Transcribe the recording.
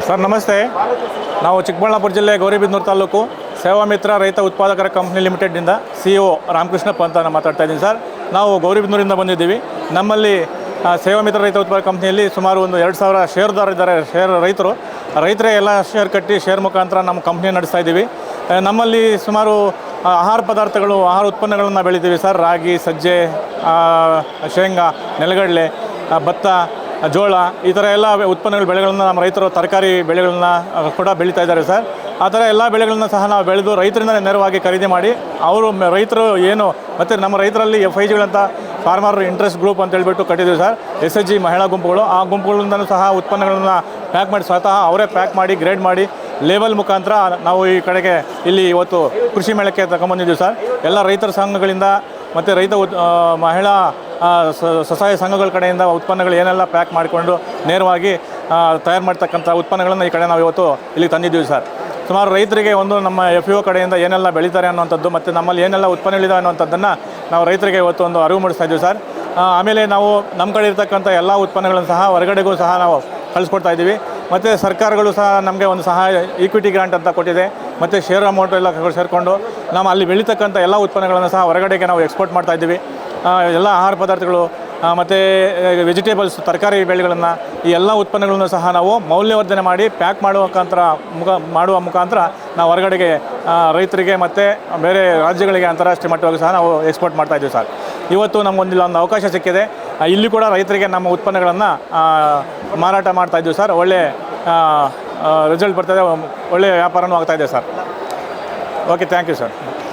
Sir ನಮಸ್ತೆ. ನಾವು ಚಿಕ್ಕಬಳ್ಳಾಪುರ ಜಿಲ್ಲೆ ಗೌರಿಬಿದನೂರು ತಾಲೂಕು ಸೇವಾ ಮಿತ್ರ ರೈತ ಉತ್ಪಾದಕರ ಕಂಪ್ನಿ ಲಿಮಿಟೆಡ್ನಿಂದ CEO ರಾಮಕೃಷ್ಣಪ್ಪ ಅಂತ ನಾನು ಮಾತಾಡ್ತಾ ಇದ್ದೀನಿ ಸರ್. ನಾವು ಗೌರಿಬಿದನೂರಿಂದ ಬಂದಿದ್ದೀವಿ. ನಮ್ಮಲ್ಲಿ ಸೇವಾ ಮಿತ್ರ ರೈತ ಉತ್ಪಾದಕ ಕಂಪ್ನಿಯಲ್ಲಿ ಸುಮಾರು ಒಂದು 2000 ಷೇರುದಾರರಿದ್ದಾರೆ. ರೈತರೇ ಎಲ್ಲ ಶೇರ್ ಕಟ್ಟಿ ಶೇರ್ ಮುಖಾಂತರ ನಮ್ಮ ಕಂಪ್ನಿ ನಡೆಸ್ತಾ ಇದ್ದೀವಿ. ನಮ್ಮಲ್ಲಿ ಸುಮಾರು ಆಹಾರ ಪದಾರ್ಥಗಳು, ಆಹಾರ ಉತ್ಪನ್ನಗಳನ್ನು ಬೆಳಿತೀವಿ ಸರ್. ರಾಗಿ, ಸಜ್ಜೆ, ಶೇಂಗಾ, ನೆಲಗಡಲೆ, ಭತ್ತ, ಜೋಳ, ಈ ಥರ ಎಲ್ಲ ಬೆಳೆಗಳನ್ನು ನಮ್ಮ ರೈತರು ತರಕಾರಿ ಬೆಳೆಗಳನ್ನ ಕೂಡ ಬೆಳೀತಾ ಇದ್ದಾರೆ ಸರ್. ಆ ಥರ ಎಲ್ಲ ಬೆಳೆಗಳನ್ನ ಸಹ ನಾವು ಬೆಳೆದು ರೈತರಿಂದ ನೇರವಾಗಿ ಖರೀದಿ ಮಾಡಿ ರೈತರು ಮತ್ತು ನಮ್ಮ ರೈತರಲ್ಲಿ FIGಗಳಂತ ಫಾರ್ಮರ್ ಇಂಟ್ರೆಸ್ಟ್ ಗ್ರೂಪ್ ಅಂತ ಹೇಳ್ಬಿಟ್ಟು ಕಟ್ಟಿದ್ದೀವಿ ಸರ್. SHG ಮಹಿಳಾ ಗುಂಪುಗಳು, ಆ ಗುಂಪುಗಳಿಂದಲೂ ಸಹ ಉತ್ಪನ್ನಗಳನ್ನು ಪ್ಯಾಕ್ ಮಾಡಿ ಸ್ವತಃ ಅವರೇ ಪ್ಯಾಕ್ ಮಾಡಿ ಗ್ರೇಡ್ ಮಾಡಿ ಲೇಬಲ್ ಮುಖಾಂತರ ನಾವು ಈ ಕಡೆಗೆ ಇಲ್ಲಿ ಇವತ್ತು ಕೃಷಿ ಮೇಳಕ್ಕೆ ತಗೊಂಬಂದಿದ್ದೀವಿ ಸರ್. ಎಲ್ಲ ರೈತರ ಸಂಘಗಳಿಂದ ಮತ್ತು ಮಹಿಳಾ ಸ್ವಸಹಾಯ ಸಂಘಗಳ ಕಡೆಯಿಂದ ಉತ್ಪನ್ನಗಳು ಏನೆಲ್ಲ ಪ್ಯಾಕ್ ಮಾಡಿಕೊಂಡು ನೇರವಾಗಿ ತಯಾರು ಮಾಡ್ತಕ್ಕಂಥ ಉತ್ಪನ್ನಗಳನ್ನು ಈ ಕಡೆ ನಾವು ಇವತ್ತು ಇಲ್ಲಿ ತಂದಿದ್ದೀವಿ ಸರ್. ಸುಮಾರು ರೈತರಿಗೆ ನಮ್ಮ FAO ಕಡೆಯಿಂದ ಏನೆಲ್ಲ ಬೆಳೀತಾರೆ ಅನ್ನುವಂಥದ್ದು ಮತ್ತು ನಮ್ಮಲ್ಲಿ ಏನೆಲ್ಲ ಉತ್ಪನ್ನಗಳಿದೆ ಅನ್ನುವಂಥದ್ದನ್ನು ನಾವು ರೈತರಿಗೆ ಇವತ್ತು ಒಂದು ಅರಿವು ಮೂಡಿಸ್ತಾ ಇದ್ದೀವಿ ಸರ್. ಆಮೇಲೆ ನಾವು ನಮ್ಮ ಕಡೆ ಇರ್ತಕ್ಕಂಥ ಎಲ್ಲ ಉತ್ಪನ್ನಗಳನ್ನು ಸಹ ಹೊರಗಡೆಗೂ ಸಹ ನಾವು ಕಳಿಸ್ಕೊಡ್ತಾ ಇದ್ದೀವಿ. ಮತ್ತು ಸರ್ಕಾರಗಳು ಸಹ ನಮಗೆ ಒಂದು ಸಹಾಯ ಈಕ್ವಿಟಿ ಗ್ರಾಂಟ್ ಅಂತ ಕೊಟ್ಟಿದೆ. ಮತ್ತು ಶೇರ್ ಅಮೌಂಟ್ ಎಲ್ಲ ಸೇರಿಕೊಂಡು ನಾವು ಅಲ್ಲಿ ಬೆಳೀತಕ್ಕಂಥ ಎಲ್ಲ ಉತ್ಪನ್ನಗಳನ್ನು ಸಹ ಹೊರಗಡೆಗೆ ನಾವು ಎಕ್ಸ್ಪೋರ್ಟ್ ಮಾಡ್ತಾ ಇದ್ದೀವಿ. ಎಲ್ಲ ಆಹಾರ ಪದಾರ್ಥಗಳು ಮತ್ತು ವೆಜಿಟೇಬಲ್ಸ್, ತರಕಾರಿ ಬೆಳೆಗಳನ್ನು, ಈ ಎಲ್ಲ ಉತ್ಪನ್ನಗಳನ್ನು ಸಹ ನಾವು ಮೌಲ್ಯವರ್ಧನೆ ಮಾಡಿ ಪ್ಯಾಕ್ ಮಾಡುವ ಮುಖಾಂತರ ನಾವು ಹೊರಗಡೆಗೆ ರೈತರಿಗೆ ಮತ್ತು ಬೇರೆ ರಾಜ್ಯಗಳಿಗೆ ಅಂತಾರಾಷ್ಟ್ರೀಯ ಮಟ್ಟವಾಗಿ ಸಹ ನಾವು ಎಕ್ಸ್ಪೋರ್ಟ್ ಮಾಡ್ತಾಯಿದ್ದೀವಿ ಸರ್. ಇವತ್ತು ನಮಗೊಂದು ಅವಕಾಶ ಸಿಕ್ಕಿದೆ. ಇಲ್ಲಿ ಕೂಡ ರೈತರಿಗೆ ನಮ್ಮ ಉತ್ಪನ್ನಗಳನ್ನು ಮಾರಾಟ ಮಾಡ್ತಾಯಿದ್ದೀವಿ ಸರ್. ಒಳ್ಳೆ ರಿಸಲ್ಟ್ ಬರ್ತಾಯಿದೆ, ಒಳ್ಳೆಯ ವ್ಯಾಪಾರನೂ ಆಗ್ತಾಯಿದೆ sir. Okay, thank you sir.